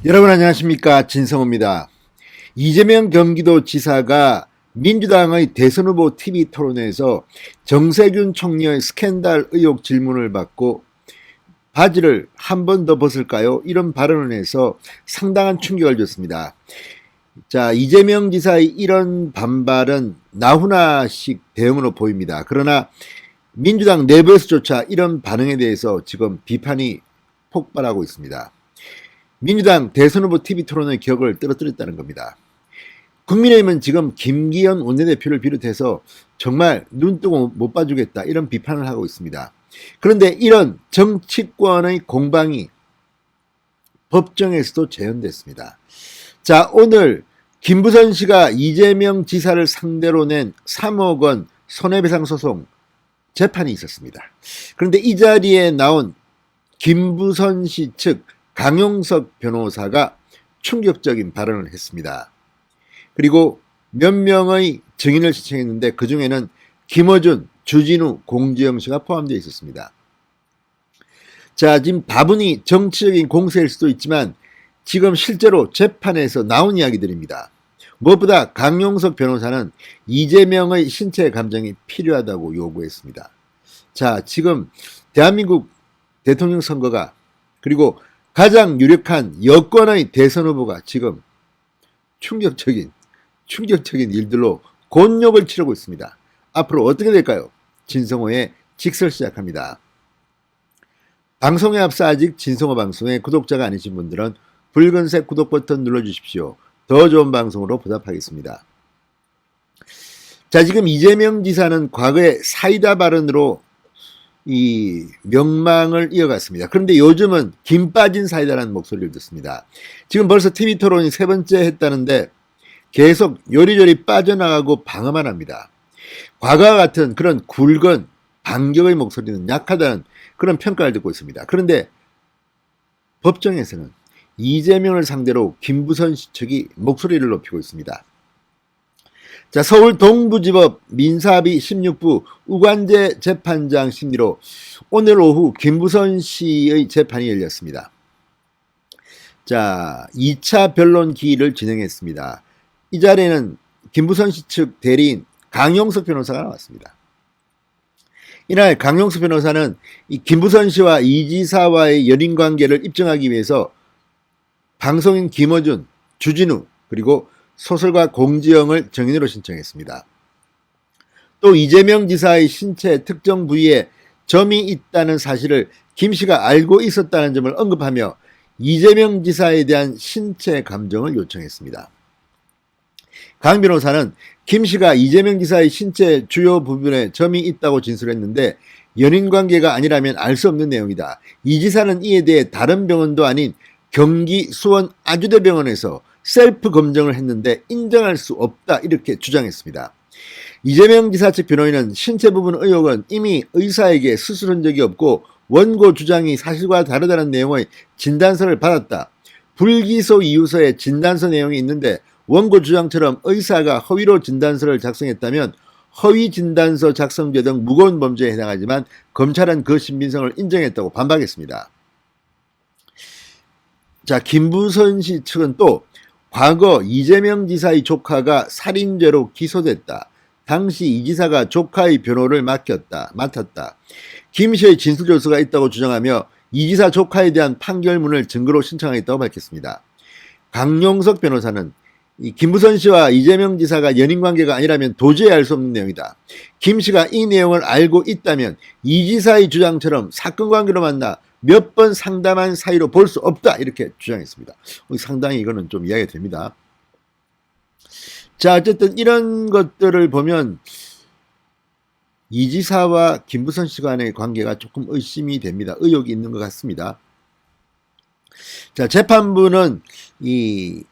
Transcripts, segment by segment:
여러분 안녕하십니까, 진성호입니다. 이재명 경기도지사가 민주당의 대선 후보 TV 토론회에서 정세균 총리의 스캔들 의혹 질문을 받고 바지를 한 번 더 벗을까요? 이런 발언을 해서 상당한 충격을 줬습니다. 자, 이재명 지사의 이런 반발은 나훈아식 대응으로 보입니다. 그러나 민주당 내부에서조차 이런 반응에 대해서 지금 비판이 폭발하고 있습니다. 민주당 대선 후보 TV 토론의 격을 떨어뜨렸다는 겁니다. 국민의힘은 지금 김기현 원내대표를 비롯해서 정말 눈뜨고 못 봐주겠다 이런 비판을 하고 있습니다. 그런데 이런 정치권의 공방이 법정에서도 재현됐습니다. 자, 오늘 김부선 씨가 이재명 지사를 상대로 낸 3억 원 손해배상 소송 재판이 있었습니다. 그런데 이 자리에 나온 김부선 씨 측 강용석 변호사가 충격적인 발언을 했습니다. 그리고 몇 명의 증인을 신청했는데 그 중에는 김어준, 주진우, 공지영 씨가 포함되어 있었습니다. 자, 지금 다분히 정치적인 공세일 수도 있지만 지금 실제로 재판에서 나온 이야기들입니다. 무엇보다 강용석 변호사는 이재명의 신체 감정이 필요하다고 요구했습니다. 자, 지금 대한민국 대통령 선거가 그리고 가장 유력한 여권의 대선 후보가 지금 충격적인 일들로 곤욕을 치르고 있습니다. 앞으로 어떻게 될까요? 진성호의 직설 시작합니다. 방송에 앞서 아직 진성호 방송의 구독자가 아니신 분들은 붉은색 구독 버튼 눌러주십시오. 더 좋은 방송으로 보답하겠습니다. 자, 지금 이재명 지사는 과거에 사이다 발언으로 이 명망을 이어갔습니다. 그런데 요즘은 김 빠진 사이다라는 목소리를 듣습니다. 지금 벌써 TV 토론이 세 번째 했다는데 계속 요리조리 빠져나가고 방어만 합니다. 과거와 같은 그런 굵은 반격의 목소리는 약하다는 그런 평가를 듣고 있습니다. 그런데 법정에서는 이재명을 상대로 김부선 씨 측이 목소리를 높이고 있습니다. 자, 서울 동부지법 민사비 16부 우관재 재판장 심리로 오늘 오후 김부선 씨의 재판이 열렸습니다. 자, 2차 변론 기일을 진행했습니다. 이 자리에는 김부선 씨 측 대리인 강용석 변호사가 나왔습니다. 이날 강용석 변호사는 이 김부선 씨와 이 지사와의 연인 관계를 입증하기 위해서 방송인 김어준, 주진우 그리고 소설가 공지영을 증인으로 신청했습니다. 또 이재명 지사의 신체 특정 부위에 점이 있다는 사실을 김 씨가 알고 있었다는 점을 언급하며 이재명 지사에 대한 신체 감정을 요청했습니다. 강 변호사는 김 씨가 이재명 지사의 신체 주요 부분에 점이 있다고 진술했는데 연인 관계가 아니라면 알 수 없는 내용이다. 이 지사는 이에 대해 다른 병원도 아닌 경기 수원 아주대병원에서 셀프 검정을 했는데 인정할 수 없다 이렇게 주장했습니다. 이재명 지사 측 변호인은 신체 부분 의혹은 이미 의사에게 수술한 적이 없고 원고 주장이 사실과 다르다는 내용의 진단서를 받았다. 불기소 이유서에 진단서 내용이 있는데 원고 주장처럼 의사가 허위로 진단서를 작성했다면 허위 진단서 작성죄 등 무거운 범죄에 해당하지만 검찰은 그 신빙성을 인정했다고 반박했습니다. 자, 김부선 씨 측은 또 과거 이재명 지사의 조카가 살인죄로 기소됐다. 당시 이 지사가 조카의 변호를 맡았다. 김 씨의 진술조서가 있다고 주장하며 이 지사 조카에 대한 판결문을 증거로 신청하겠다고 밝혔습니다. 강용석 변호사는 이 김부선 씨와 이재명 지사가 연인관계가 아니라면 도저히 알 수 없는 내용이다. 김 씨가 이 내용을 알고 있다면 이 지사의 주장처럼 사건 관계로 만나 몇 번 상담한 사이로 볼 수 없다 이렇게 주장했습니다. 상당히 이거는 좀 이해가 됩니다. 자, 어쨌든 이런 것들을 보면 이 지사와 김부선 씨 간의 관계가 조금 의심이 됩니다. 의혹이 있는 것 같습니다. 자, 재판부는 이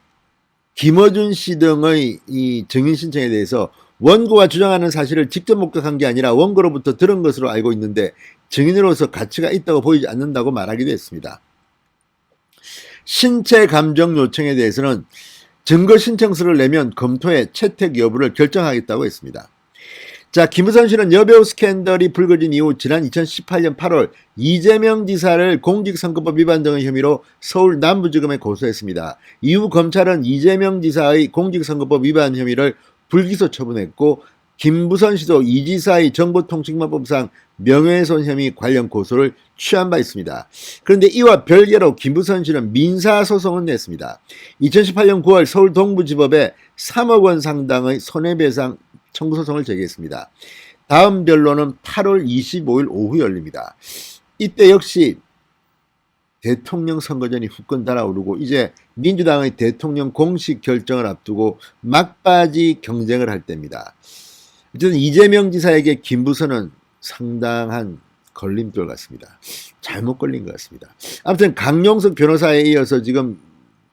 김어준 씨 등의 이 증인 신청에 대해서 원고가 주장하는 사실을 직접 목격한 게 아니라 원고로부터 들은 것으로 알고 있는데 증인으로서 가치가 있다고 보이지 않는다고 말하기도 했습니다. 신체 감정 요청에 대해서는 증거 신청서를 내면 검토해 채택 여부를 결정하겠다고 했습니다. 자, 김부선 씨는 여배우 스캔들이 불거진 이후 지난 2018년 8월 이재명 지사를 공직선거법 위반 등의 혐의로 서울 남부지검에 고소했습니다. 이후 검찰은 이재명 지사의 공직선거법 위반 혐의를 불기소 처분했고 김부선 씨도 이 지사의 정보통신망법상 명예훼손 혐의 관련 고소를 취한 바 있습니다. 그런데 이와 별개로 김부선 씨는 민사소송을 냈습니다. 2018년 9월 서울 동부지법에 3억 원 상당의 손해배상 청구소송을 제기했습니다. 다음 변론은 8월 25일 오후 열립니다. 이때 역시 대통령 선거전이 후끈 달아오르고 이제 민주당의 대통령 공식 결정을 앞두고 막바지 경쟁을 할 때입니다. 어쨌든 이재명 지사에게 김부선은 상당한 걸림돌 같습니다. 잘못 걸린 것 같습니다. 아무튼 강용석 변호사에 이어서 지금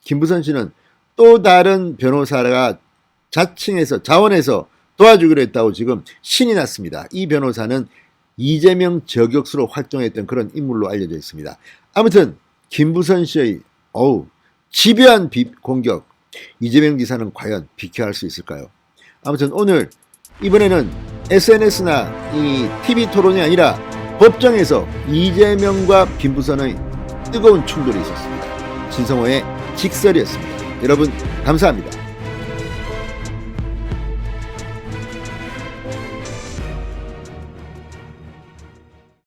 김부선 씨는 또 다른 변호사가 자원해서 도와주기로 했다고 지금 신이 났습니다. 이 변호사는 이재명 저격수로 활동했던 그런 인물로 알려져 있습니다. 아무튼 김부선 씨의 집요한 공격, 이재명 지사는 과연 비켜할 수 있을까요? 아무튼 오늘 이번에는 SNS나 이 TV 토론이 아니라 법정에서 이재명과 김부선의 뜨거운 충돌이 있었습니다. 진성호의 직설이었습니다. 여러분 감사합니다.